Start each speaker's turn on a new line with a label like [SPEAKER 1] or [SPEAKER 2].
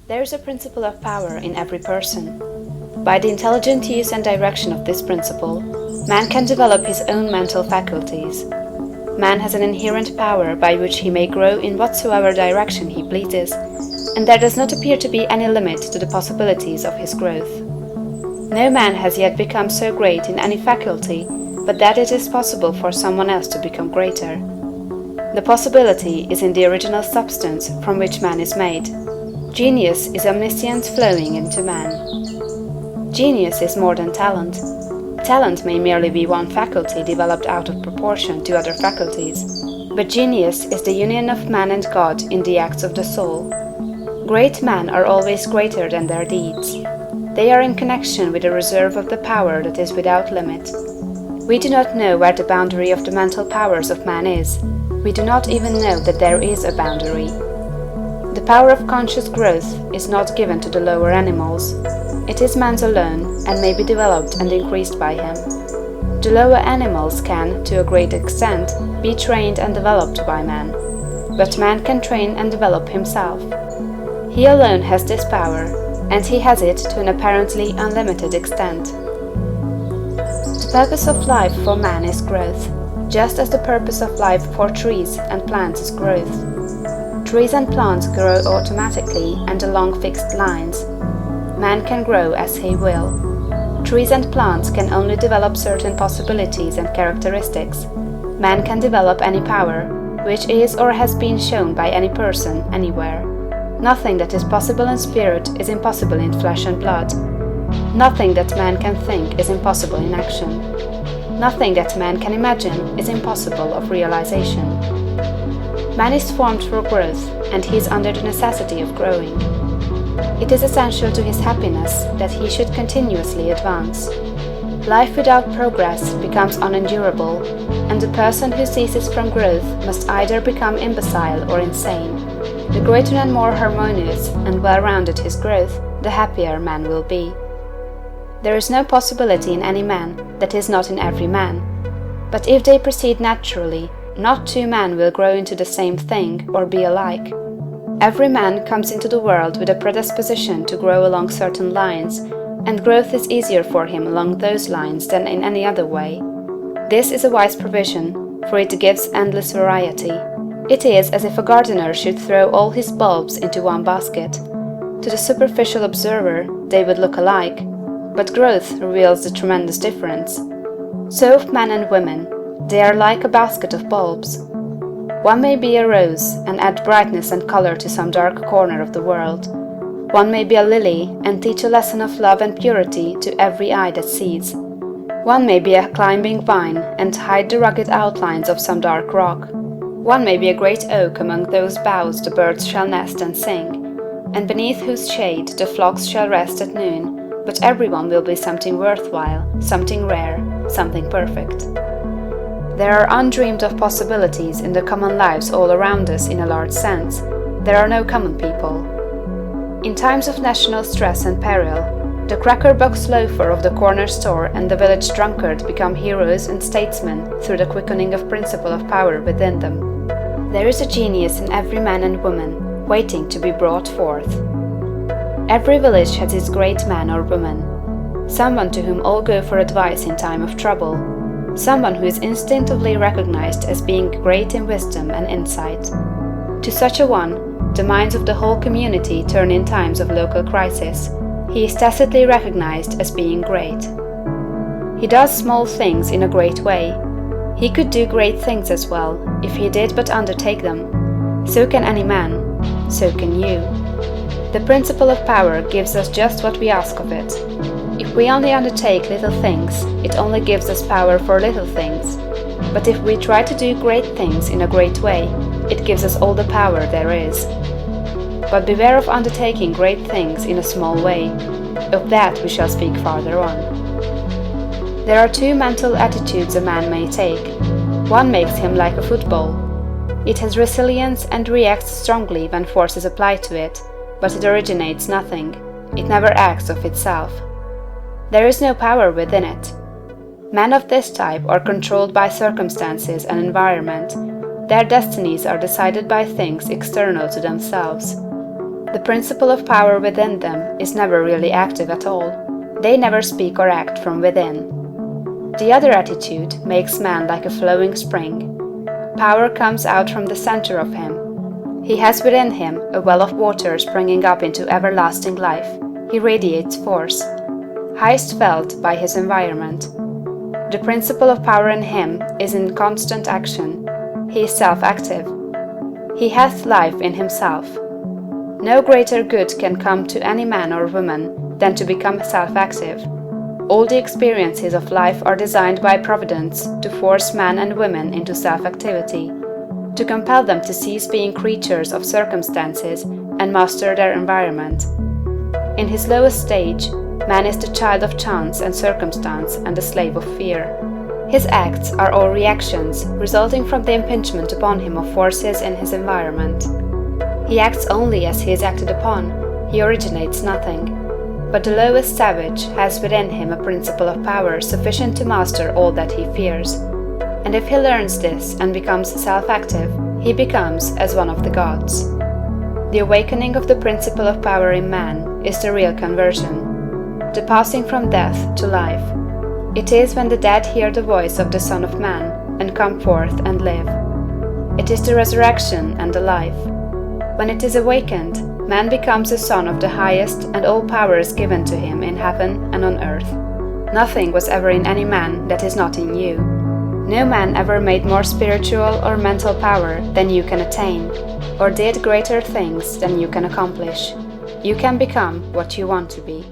[SPEAKER 1] There is a principle of power in every person. By the intelligent use and direction of this principle, man can develop his own mental faculties. Man has an inherent power by which he may grow in whatsoever direction he pleases, and there does not appear to be any limit to the possibilities of his growth. No man has yet become so great in any faculty but that it is possible for someone else to become greater. The possibility is in the original substance from which man is made. Genius is omniscience flowing into man. Genius is more than talent. Talent may merely be one faculty developed out of proportion to other faculties, but genius is the union of man and God in the acts of the soul. Great men are always greater than their deeds. They are in connection with a reserve of the power that is without limit. We do not know where the boundary of the mental powers of man is. We do not even know that there is a boundary. The power of conscious growth is not given to the lower animals. It is man's alone, and may be developed and increased by him. The lower animals can, to a great extent, be trained and developed by man. But man can train and develop himself. He alone has this power, and he has it to an apparently unlimited extent. The purpose of life for man is growth, just as the purpose of life for trees and plants is growth. Trees and plants grow automatically and along fixed lines. Man can grow as he will. Trees and plants can only develop certain possibilities and characteristics. Man can develop any power, which is or has been shown by any person, anywhere. Nothing that is possible in spirit is impossible in flesh and blood. Nothing that man can think is impossible in action. Nothing that man can imagine is impossible of realization. Man is formed for growth, and he is under the necessity of growing. It is essential to his happiness that he should continuously advance. Life without progress becomes unendurable, and the person who ceases from growth must either become imbecile or insane. The greater and more harmonious and well-rounded his growth, the happier man will be. There is no possibility in any man that is not in every man. But if they proceed naturally, not two men will grow into the same thing or be alike. Every man comes into the world with a predisposition to grow along certain lines, and growth is easier for him along those lines than in any other way. This is a wise provision, for it gives endless variety. It is as if a gardener should throw all his bulbs into one basket. To the superficial observer, they would look alike, but growth reveals the tremendous difference. So of men and women, they are like a basket of bulbs. One may be a rose and add brightness and color to some dark corner of the world. One may be a lily and teach a lesson of love and purity to every eye that sees. One may be a climbing vine and hide the rugged outlines of some dark rock. One may be a great oak among whose boughs the birds shall nest and sing, and beneath whose shade the flocks shall rest at noon, but everyone will be something worthwhile, something rare, something perfect. There are undreamed of possibilities in the common lives all around us in a large sense. There are no common people. In times of national stress and peril, the cracker-box loafer of the corner store and the village drunkard become heroes and statesmen through the quickening of principle of power within them. There is a genius in every man and woman, waiting to be brought forth. Every village has its great man or woman, someone to whom all go for advice in time of trouble, someone who is instinctively recognized as being great in wisdom and insight. To such a one, the minds of the whole community turn in times of local crisis. He is tacitly recognized as being great. He does small things in a great way. He could do great things as well, if he did but undertake them. So can any man. So can you. The principle of power gives us just what we ask of it. If we only undertake little things, it only gives us power for little things. But if we try to do great things in a great way, it gives us all the power there is. But beware of undertaking great things in a small way. Of that we shall speak farther on. There are two mental attitudes a man may take. One makes him like a football. It has resilience and reacts strongly when force is applied to it, but it originates nothing. It never acts of itself. There is no power within it. Men of this type are controlled by circumstances and environment. Their destinies are decided by things external to themselves. The principle of power within them is never really active at all. They never speak or act from within. The other attitude makes man like a flowing spring. Power comes out from the center of him. He has within him a well of water springing up into everlasting life. He radiates force, highest felt by his environment. The principle of power in him is in constant action. He is self-active. He hath life in himself. No greater good can come to any man or woman than to become self-active. All the experiences of life are designed by Providence to force man and women into self-activity, to compel them to cease being creatures of circumstances and master their environment. In his lowest stage, man is the child of chance and circumstance and the slave of fear. His acts are all reactions resulting from the impingement upon him of forces in his environment. He acts only as he is acted upon, he originates nothing. But the lowest savage has within him a principle of power sufficient to master all that he fears. And if he learns this and becomes self-active, he becomes as one of the gods. The awakening of the principle of power in man is the real conversion, the passing from death to life. It is when the dead hear the voice of the Son of Man and come forth and live. It is the resurrection and the life. When it is awakened, man becomes a son of the highest, and all power is given to him in heaven and on earth. Nothing was ever in any man that is not in you. No man ever made more spiritual or mental power than you can attain, or did greater things than you can accomplish. You can become what you want to be.